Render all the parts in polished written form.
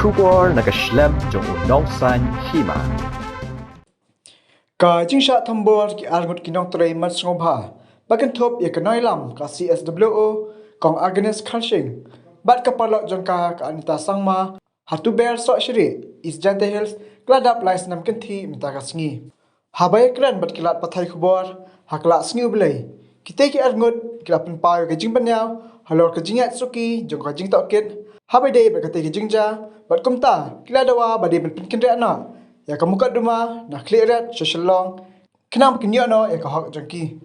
Kubor nakaslem jong unongsan hima. Ka jingsha thambor ki argut kinong tray mat ngobha bakan thop ya kanoi lam ka CSWO kong Agnes Khalsing bat ka parlok jongka ka Anita Sangma hatu ber so shri is jante hills gladap lais nam kanthi mita ka sngi habai kran bat kilat pathai khubor hakla sngi ublei kite ki argut kilapin payo ka jingbanyaw halor ka jingat suki jongka jingta okit habai dei bat kate ki jingja bat kumta kiladawa bade ban pinkin na ya ka muka duma na clearat social long kenam kinyo no ya ka hok jangki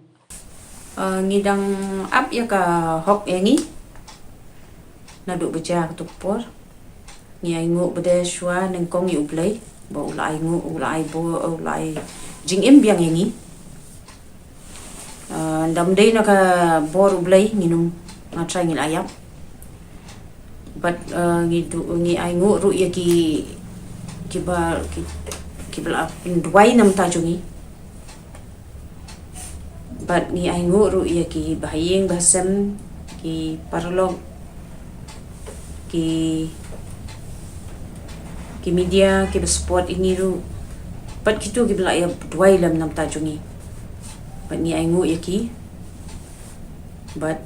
ngidang ap ya ka hok yangi na duk beja ka tupor ngi ai ngo bede shwa neng kong yu blai ba ulai ngo ulai bo ulai jing em biang yangi ndam dei na ka bor blai nginum na try ngil ayap but ngi ai ngo ru ya ki bala pindway nam ta jungi but ni ai nguru ya ki bahayeng bahasam ki parlog ki media ki sport ini ru but kitu ki bala ya dway lam nam ta jungi but ni ai ngu ya ki but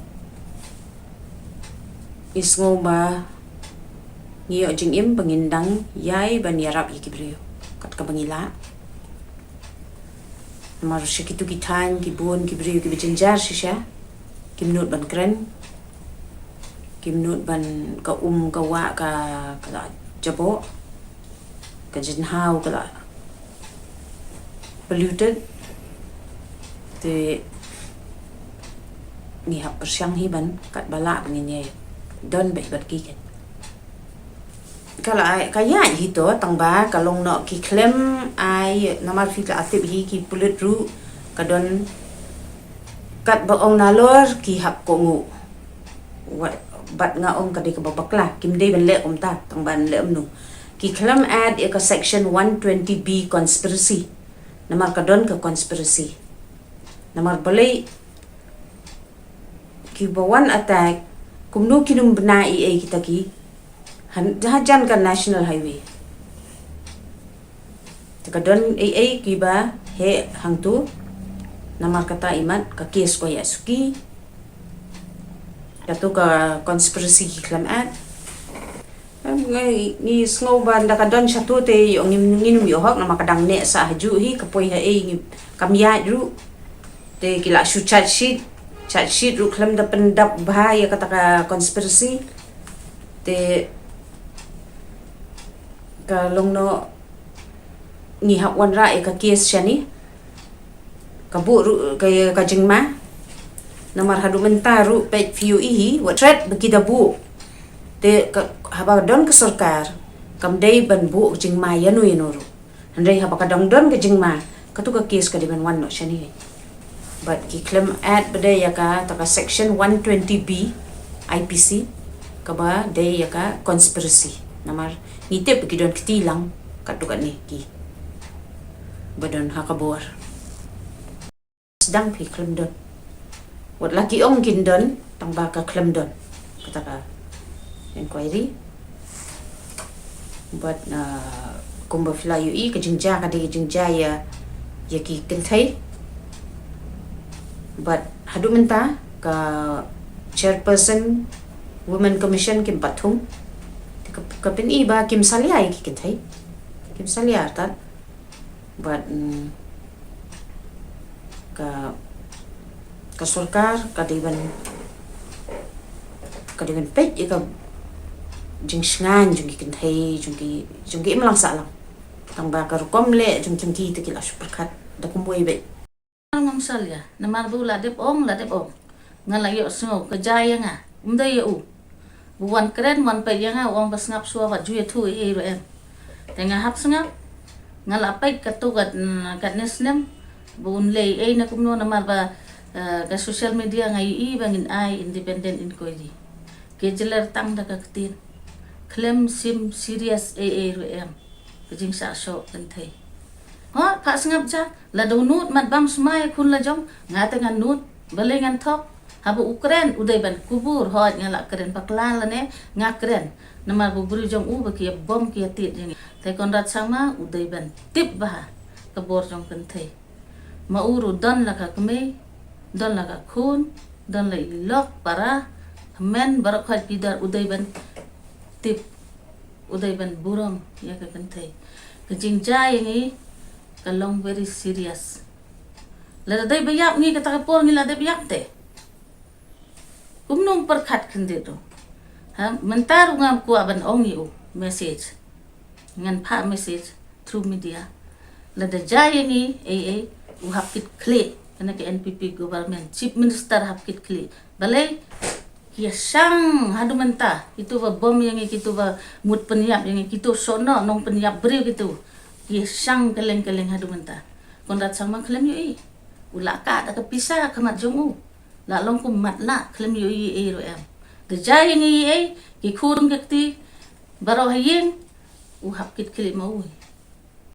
isngo ba ngiyo jing im pangindang yai ban yarap ikibrio kat ka bangila mar shikitu ki than ki bon ki brio ki bijanjar shisha kimnut ban kren kimnut ban ka ka wa ka jabo ka jinhau ka polluted te ni hap persyang hiban kat bala ngini don be bat ki ken kala kaya hito tangba kalong no ki klem ai namar fi ka atip hi ki pulit ru kadon kat ba ong nalor ki hap ko ngu bat nga ong kadi ka babakla kim dei ben le om ta tangban le nu ki klem ad ka section 120B conspiracy namar kadon ka conspiracy namar balai ki bawan attack kumno kinum bna ai kita ki hajan kan national highway takadon ai kiba he hangtu namar kata imat ka case ko yasuki katu ka conspiracy klam at ni snow banda kadon satu te yung nginum yo hok na makadang ne sa haju hi kapoy ha ai kamya ru te kila shu chat sheet ru klam da pendap bahaya kata ka conspiracy te kalong no ni hak wan ra ka case shani kabu ka jingma namar hadu mentaru pet view ihi wa threat bagi dabu te haba don ke sarkar kam dei ban bu jingma yanu yanuru handai haba ka dong don ke jingma katu ka case ka diban wan no shani but ki claim ad bade ya ka ta section 120B IPC ka ba dei ya ka conspiracy namar nitip bagi don ketilang katukan ni ki badon hakabor sedang pi klem don wat laki ong kin don tang baka klem don kata ka inquiry but kumba fla yu i ka jingja ka de jingja ya ki kentai but hadu menta ka chairperson women commission kim pathum kapin iba kim salia ki kentai kim salia tat but ka sarkar kadiban pet ika jing sngan jung ki kentai jung ki imlang sa lang tang ba ka rukom le jung ki te kila superkat da kumboy be ngam salia namar bula dep ong ngalayo smo kejaya nga umday u buwan keren wan pe yang wang pas ngap suwa wat juye thu e em tenga hap sngap ngala pe katugat nesnem bun le e na kumno na marba ka social media ngai i bangin ai independent inquiry ke jeler tang da ka tin claim sim serious e em jing sa so kan thai ha pa sngap ja la do nut mat bam smai kun la jong nga tengan nut belengan thok Habu Ukraine uday ban kubur hot ngala keren paklan lane ngakren namar bu buri jong u bakia bom kia tit yang te konrat sama uday ban tip bah kabor jong kenthe ma uru don la ka kme don la ka khun don la ilok para men barak khat pidar uday ban tip uday ban buram ya ka kenthe kejing jai ni kalong very serious la dai bayap ni kata kapor ni la dai bayap te kumnong perkat kendito ha mentar ngam ku aban ong yu message ngan pa message through media la da jay ni u hapkit kle kana ke NPP government chief minister hapkit kle balai kia sang hadu menta itu ba bom yang itu ba mut penyap yang itu sono nong penyap beri gitu kia sang keleng-keleng hadu menta kondat sang maklem yu ulaka tak pisah kamat jongu la long ko matla klem yu ro em de jay ni ki khurung kekti baro hayin u hapkit kle mau